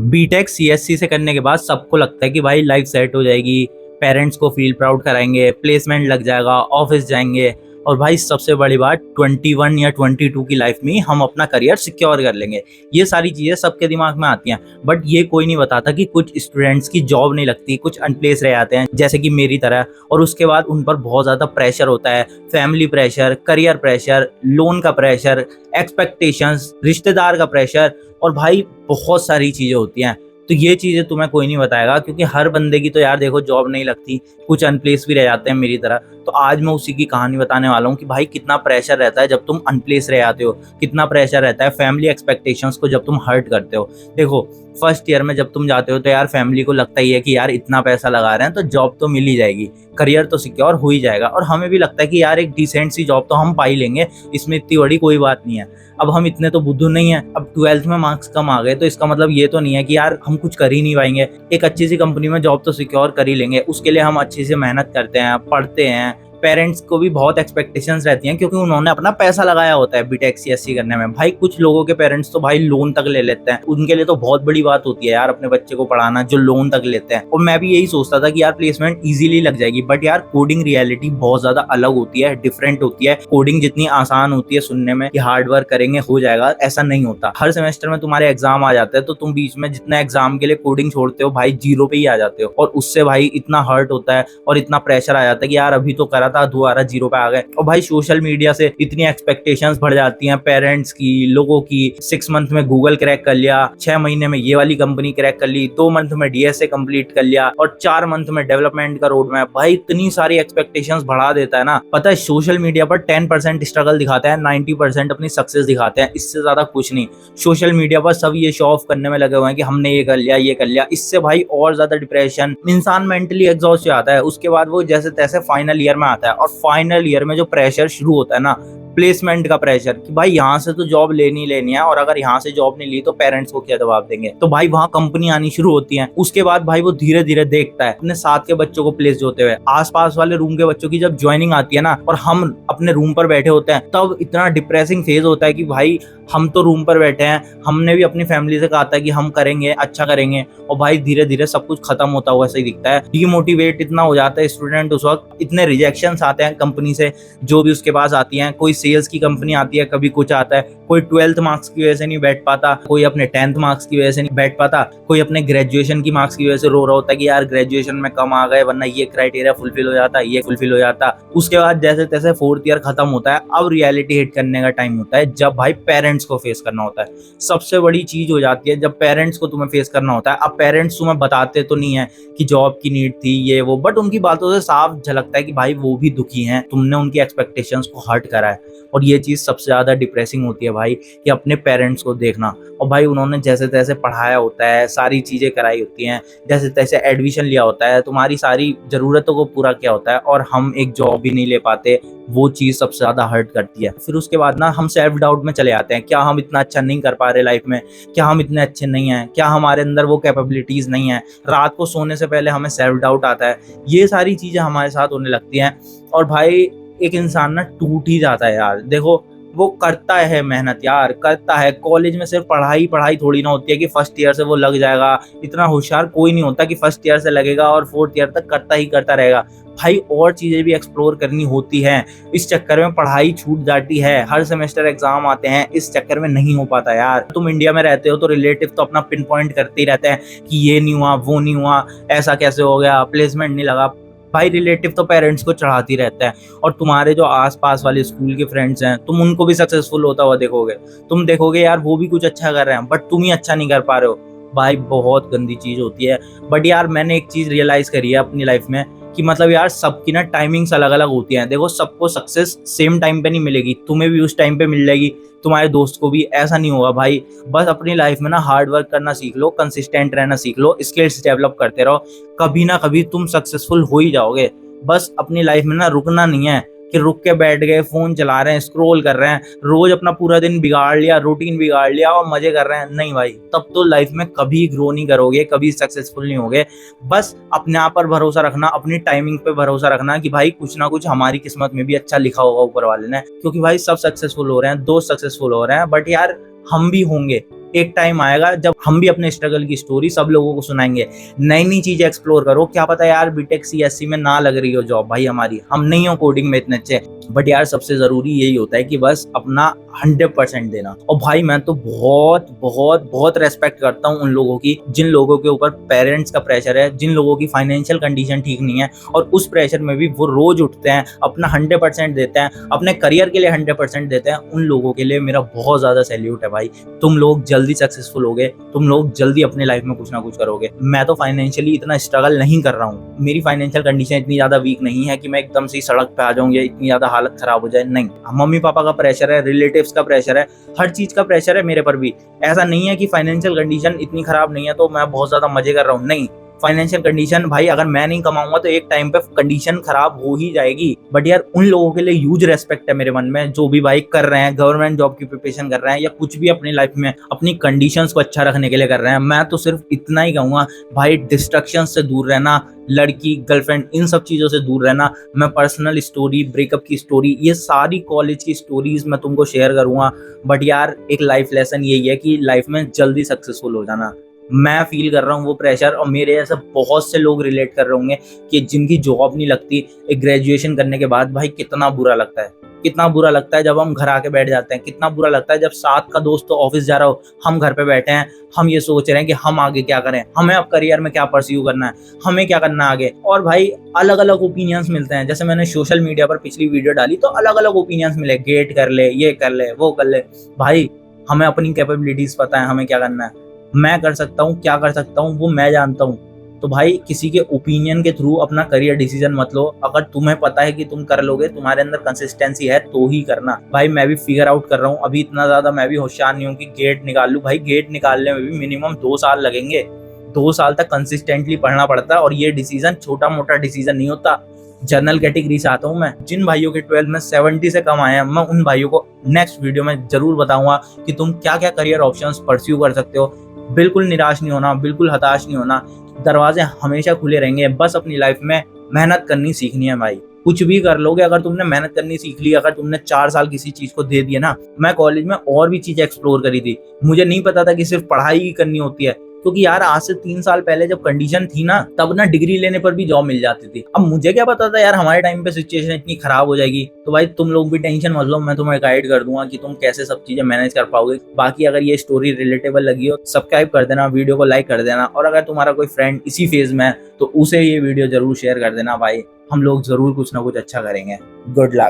BTech CSC से करने के बाद सबको लगता है कि भाई लाइफ सेट हो जाएगी, पेरेंट्स को फील प्राउड कराएंगे, प्लेसमेंट लग जाएगा, ऑफिस जाएंगे और भाई सबसे बड़ी बात 21 या 22 की लाइफ में हम अपना करियर सिक्योर कर लेंगे। ये सारी चीज़ें सबके दिमाग में आती हैं, बट ये कोई नहीं बताता कि कुछ स्टूडेंट्स की जॉब नहीं लगती, कुछ अनप्लेस रह जाते हैं जैसे कि मेरी तरह, और उसके बाद उन पर बहुत ज़्यादा प्रेशर होता है, family pressure, career pressure, loan का प्रेशर, एक्सपेक्टेशंस, रिश्तेदार का प्रेशर और भाई बहुत सारी चीज़ें होती हैं। तो ये चीज़ें तुम्हें कोई नहीं बताएगा, क्योंकि हर बंदे की तो यार देखो जॉब नहीं लगती, कुछ अनप्लेस भी रह जाते हैं मेरी तरह। तो आज मैं उसी की कहानी बताने वाला हूँ कि भाई कितना प्रेशर रहता है जब तुम अनप्लेस रह जाते हो, कितना प्रेशर रहता है फैमिली एक्सपेक्टेशंस को जब तुम हर्ट करते हो। देखो फर्स्ट ईयर में जब तुम जाते हो तो यार फैमिली को लगता ही है कि यार इतना पैसा लगा रहे हैं तो जॉब तो मिल ही जाएगी, करियर तो सिक्योर हो ही जाएगा, और हमें भी लगता है कि यार एक डिसेंट सी जॉब तो हम पा ही लेंगे, इसमें इतनी बड़ी कोई बात नहीं है। अब हम इतने तो बुद्धू नहीं है, अब 12th में मार्क्स कम आ गए तो इसका मतलब ये तो नहीं है कि यार हम कुछ कर ही नहीं पाएंगे, एक अच्छी सी कंपनी में जॉब तो सिक्योर कर ही लेंगे। उसके लिए हम अच्छी से मेहनत करते हैं, पढ़ते हैं, पेरेंट्स को भी बहुत एक्सपेक्टेशंस रहती हैं क्योंकि उन्होंने अपना पैसा लगाया होता है बीटेक सीएससी करने में। भाई कुछ लोगों के पेरेंट्स तो भाई लोन तक ले लेते हैं, उनके लिए तो बहुत बड़ी बात होती है यार अपने बच्चे को पढ़ाना, जो लोन तक लेते हैं। और मैं भी यही सोचता था कि यार प्लेसमेंट इजीली लग जाएगी, बट यार कोडिंग रियलिटी बहुत ज्यादा अलग होती है, डिफरेंट होती है। कोडिंग जितनी आसान होती है सुनने में कि हार्ड वर्क करेंगे हो जाएगा, ऐसा नहीं होता। हर सेमेस्टर में तुम्हारे एग्जाम आ जाते हैं तो तुम बीच में जितना एग्जाम के लिए कोडिंग छोड़ते हो भाई जीरो पे ही आ जाते हो, और उससे भाई इतना हर्ट होता है और इतना प्रेशर आ जाता है कि यार अभी तो करा था दोबारा जीरो पे आ गए। और भाई सोशल मीडिया से इतनी एक्सपेक्टेशंस बढ़ जाती हैं पेरेंट्स की, लोगों की। 6 मंथ में गूगल क्रैक कर लिया, 6 महीने में ये वाली कंपनी क्रैक कर ली, 2 मंथ में डीएसए कंप्लीट कर लिया और 4 मंथ में डेवलपमेंट का रोड मैप। भाई इतनी सारी एक्सपेक्टेशंस बढ़ा देता है ना। पता है सोशल मीडिया पर 10% स्ट्रगल दिखाता है, 90% अपनी सक्सेस दिखाते हैं, इससे ज्यादा कुछ नहीं। सोशल मीडिया पर सब ये शो ऑफ करने में लगे हुए हैं कि हमने ये कर लिया, ये कर लिया। इससे भाई और ज्यादा डिप्रेशन, इंसान मेंटली एग्जॉस्ट हो जाता है। उसके बाद वो जैसे तैसे फाइनल ईयर में आता है, और फाइनल ईयर में जो प्रेशर शुरू होता है ना, प्लेसमेंट का प्रेशर, कि भाई यहाँ से तो जॉब लेनी है, और अगर यहाँ से जॉब नहीं ली तो पेरेंट्स को क्या जवाब देंगे। तो भाई वहाँ कंपनी आनी शुरू होती है। उसके बाद भाई वो धीरे धीरे देखता है अपने साथ के बच्चों को प्लेस होते हुए, आसपास वाले रूम के बच्चों की जब ज्वाइनिंग आती है ना, और हम अपने रूम पर बैठे होते हैं, तब इतना डिप्रेसिंग फेज होता है कि भाई हम तो रूम पर बैठे हैं, हमने भी अपनी फैमिली से कहा था कि हम करेंगे, अच्छा करेंगे, और भाई धीरे धीरे सब कुछ खत्म होता हुआ ऐसा ही दिखता है। डीमोटिवेट इतना हो जाता है स्टूडेंट उस वक्त, इतने रिजेक्शंस आते हैं कंपनी से जो भी उसके पास आती हैं। कोई सेल्स की कंपनी आती है, कभी कुछ आता है, कोई 12th मार्क्स की वजह से नहीं बैठ पाता, कोई अपने 10th मार्क्स की वजह से नहीं बैठ पाता, कोई अपने ग्रेजुएशन की मार्क्स की वजह से रो रहा होता है कि यार ग्रेजुएशन में कम आ गए, वरना ये क्राइटेरिया फुलफिल हो जाता, ये फुलफिल हो जाता। उसके बाद जैसे तैसे 4th ईयर खत्म होता है, अब रियलिटी हिट करने का टाइम होता है, जब भाई पेरेंट्स को फेस करना होता है। सबसे बड़ी चीज हो जाती है जब पेरेंट्स को तुम्हें फेस करना होता है। अब पेरेंट्स तुम्हें बताते तो नहीं है कि जॉब की नीड थी ये वो, बट उनकी बातों से साफ झलकता है कि भाई वो भी दुखी हैं, तुमने उनकी एक्सपेक्टेशंस को हर्ट करा है। और ये चीज सबसे ज्यादा डिप्रेसिंग होती है भाई, कि अपने पेरेंट्स को देखना, और भाई उन्होंने जैसे तैसे पढ़ाया होता है, सारी चीजें कराई होती हैं, जैसे तैसे एडमिशन लिया होता है, तुम्हारी सारी जरूरतों को पूरा किया होता है, और हम एक जॉब भी नहीं ले पाते। वो चीज सबसे ज्यादा हर्ट करती है। फिर उसके बाद ना हम सेल्फ डाउट में चले आते हैं, क्या हम इतना अच्छा नहीं कर पा रहे लाइफ में, क्या हम इतने अच्छे नहीं हैं, क्या हमारे अंदर वो कैपेबिलिटीज नहीं है। रात को सोने से पहले हमें सेल्फ डाउट आता है। ये सारी चीजें हमारे साथ होने लगती हैं, और भाई एक इंसान ना टूट ही जाता है यार। देखो वो करता है मेहनत यार, करता है। कॉलेज में सिर्फ पढ़ाई थोड़ी ना होती है कि फर्स्ट ईयर से वो लग जाएगा। इतना होशियार कोई नहीं होता कि फर्स्ट ईयर से लगेगा और 4th ईयर तक करता रहेगा। भाई और चीजें भी एक्सप्लोर करनी होती हैं। इस चक्कर में पढ़ाई छूट जाती है, हर सेमेस्टर एग्जाम आते हैं, इस चक्कर में नहीं हो पाता यार। तुम इंडिया में रहते हो तो रिलेटिव तो अपना पिन पॉइंट करते ही रहते हैं कि ये नहीं हुआ, वो नहीं हुआ, ऐसा कैसे हो गया, प्लेसमेंट नहीं लगा। भाई रिलेटिव तो पेरेंट्स को चढ़ाती रहता है, और तुम्हारे जो आसपास वाले स्कूल के फ्रेंड्स हैं, तुम उनको भी सक्सेसफुल होता हुआ देखोगे। तुम देखोगे यार वो भी कुछ अच्छा कर रहे हैं, बट तुम ही अच्छा नहीं कर पा रहे हो। भाई बहुत गंदी चीज होती है। बट यार मैंने एक चीज रियलाइज करी है अपनी लाइफ में, कि मतलब यार सबकी ना टाइमिंग्स अलग अलग होती हैं। देखो सबको सक्सेस सेम टाइम पे नहीं मिलेगी, तुम्हें भी उस टाइम पे मिल जाएगी, तुम्हारे दोस्त को भी, ऐसा नहीं होगा भाई। बस अपनी लाइफ में ना हार्ड वर्क करना सीख लो, कंसिस्टेंट रहना सीख लो, स्किल्स डेवलप करते रहो, कभी ना कभी तुम सक्सेसफुल हो ही जाओगे। बस अपनी लाइफ में ना रुकना नहीं है कि रुक के बैठ गए, फोन चला रहे हैं, स्क्रॉल कर रहे हैं, रोज अपना पूरा दिन बिगाड़ लिया, रूटीन बिगाड़ लिया और मजे कर रहे हैं। नहीं भाई, तब तो लाइफ में कभी ग्रो नहीं करोगे, कभी सक्सेसफुल नहीं होगे। बस अपने आप पर भरोसा रखना, अपनी टाइमिंग पे भरोसा रखना कि भाई कुछ ना कुछ हमारी किस्मत में भी अच्छा लिखा होगा ऊपर वाले ने। क्योंकि भाई सब सक्सेसफुल हो रहे हैं, दोस्त सक्सेसफुल हो रहे हैं, बट यार हम भी होंगे। एक टाइम आएगा जब हम भी अपने स्ट्रगल की स्टोरी सब लोगों को सुनाएंगे। नई नई चीजें एक्सप्लोर करो, क्या पता यार बीटेक सीएससी में ना लग रही हो जॉब भाई हमारी, हम नहीं हो कोडिंग में इतने अच्छे, बट यार सबसे जरूरी यही होता है कि बस अपना 100% देना। और भाई मैं तो बहुत बहुत बहुत रेस्पेक्ट करता हूँ उन लोगों की जिन लोगों के ऊपर पेरेंट्स का प्रेशर है, जिन लोगों की फाइनेंशियल कंडीशन ठीक नहीं है और उस प्रेशर में भी वो रोज उठते हैं, अपना 100% देते हैं, अपने करियर के लिए 100% देते हैं। उन लोगों के लिए मेरा बहुत ज्यादा सैल्यूट है भाई। तुम लोग जल्दी सक्सेसफुल होगे, तुम लोग जल्दी अपने लाइफ में कुछ ना कुछ करोगे। मैं तो फाइनेंशियली इतना स्ट्रगल नहीं कर रहा हूँ, मेरी फाइनेंशियल कंडीशन इतनी ज्यादा वीक नहीं है कि मैं एकदम से सड़क पे आ जाऊँ या इतनी ज्यादा हालत खराब हो जाए, नहीं। मम्मी पापा का प्रेशर है, रिलेटिव्स का प्रेशर है, हर चीज का प्रेशर है मेरे पर भी। ऐसा नहीं है कि फाइनेंशियल कंडीशन इतनी खराब नहीं है तो मैं बहुत ज्यादा मजे कर रहा हूँ, नहीं। फाइनेंशियल कंडीशन भाई अगर मैं नहीं कमाऊंगा तो एक टाइम पे कंडीशन खराब हो ही जाएगी। बट यार उन लोगों के लिए ह्यूज रेस्पेक्ट है मेरे मन में जो भी भाई कर रहे हैं, गवर्नमेंट जॉब की प्रिपरेशन कर रहे हैं या कुछ भी अपनी लाइफ में अपनी कंडीशंस को अच्छा रखने के लिए कर रहे हैं। मैं तो सिर्फ इतना ही कहूंगा भाई, डिस्ट्रक्शन से दूर रहना, लड़की गर्लफ्रेंड इन सब चीजों से दूर रहना। मैं पर्सनल स्टोरी, ब्रेकअप की स्टोरी, ये सारी कॉलेज की स्टोरीज मैं तुमको शेयर करूंगा। बट यार एक लाइफ लेसन यही है कि लाइफ में जल्दी सक्सेसफुल हो जाना। मैं फील कर रहा हूँ वो प्रेशर, और मेरे ऐसे बहुत से लोग रिलेट कर रहे होंगे कि जिनकी जॉब नहीं लगती एक ग्रेजुएशन करने के बाद। भाई कितना बुरा लगता है, कितना बुरा लगता है जब हम घर आके बैठ जाते हैं, कितना बुरा लगता है जब साथ का दोस्त तो ऑफिस जा रहा हो, हम घर पे बैठे हैं, हम ये सोच रहे हैं कि हम आगे क्या करें, हमें अब करियर में क्या परस्यू करना है, हमें क्या करना है आगे। और भाई अलग अलग ओपिनियंस मिलते हैं, जैसे मैंने सोशल मीडिया पर पिछली वीडियो डाली तो अलग अलग ओपिनियंस मिले, गेट कर ले, ये कर ले, वो कर ले। भाई हमें अपनी कैपेबिलिटीज पता है, हमें क्या करना है, मैं कर सकता हूँ, क्या कर सकता हूँ वो मैं जानता हूँ। तो भाई किसी के ओपिनियन के थ्रू अपना करियर डिसीजन मत लो। अगर तुम्हें पता है कि तुम कर लोगे, तुम्हारे अंदर कंसिस्टेंसी है तो ही करना। भाई मैं भी फिगर आउट कर रहा हूँ, अभी इतना ज्यादा मैं भी होशियार नहीं हूँ कि गेट निकाल लूँ। भाई गेट निकालने में भी मिनिमम 2 साल लगेंगे, 2 साल तक कंसिस्टेंटली पढ़ना पड़ता है। और ये डिसीजन छोटा मोटा डिसीजन नहीं होता। जनरल कैटेगरी से आता हूँ मैं, जिन भाइयों के 12 में 70 से कम आए हैं, मैं उन भाइयों को नेक्स्ट वीडियो में जरूर बताऊंगा कि तुम क्या क्या करियर ऑप्शंस परस्यू कर सकते हो। बिल्कुल निराश नहीं होना, बिल्कुल हताश नहीं होना, दरवाजे हमेशा खुले रहेंगे। बस अपनी लाइफ में मेहनत करनी सीखनी है भाई, कुछ भी कर लोगे अगर तुमने मेहनत करनी सीख ली। अगर तुमने 4 साल किसी चीज को दे दिए ना, मैं कॉलेज में और भी चीजें एक्सप्लोर करी थी, मुझे नहीं पता था कि सिर्फ पढ़ाई ही करनी होती है। क्योंकि यार आज से 3 साल पहले जब कंडीशन थी ना, तब ना डिग्री लेने पर भी जॉब मिल जाती थी। अब मुझे क्या पता था यार हमारे टाइम पे सिचुएशन इतनी खराब हो जाएगी। तो भाई तुम लोग भी टेंशन मत लो, मैं तुम्हें गाइड कर दूंगा कि तुम कैसे सब चीजें मैनेज कर पाओगे। बाकी अगर ये स्टोरी रिलेटेबल लगी हो, सब्सक्राइब कर देना, वीडियो को लाइक कर देना, और अगर तुम्हारा कोई फ्रेंड इसी फेज में है तो उसे ये वीडियो जरूर शेयर कर देना। भाई हम लोग जरूर कुछ ना कुछ अच्छा करेंगे। Good luck.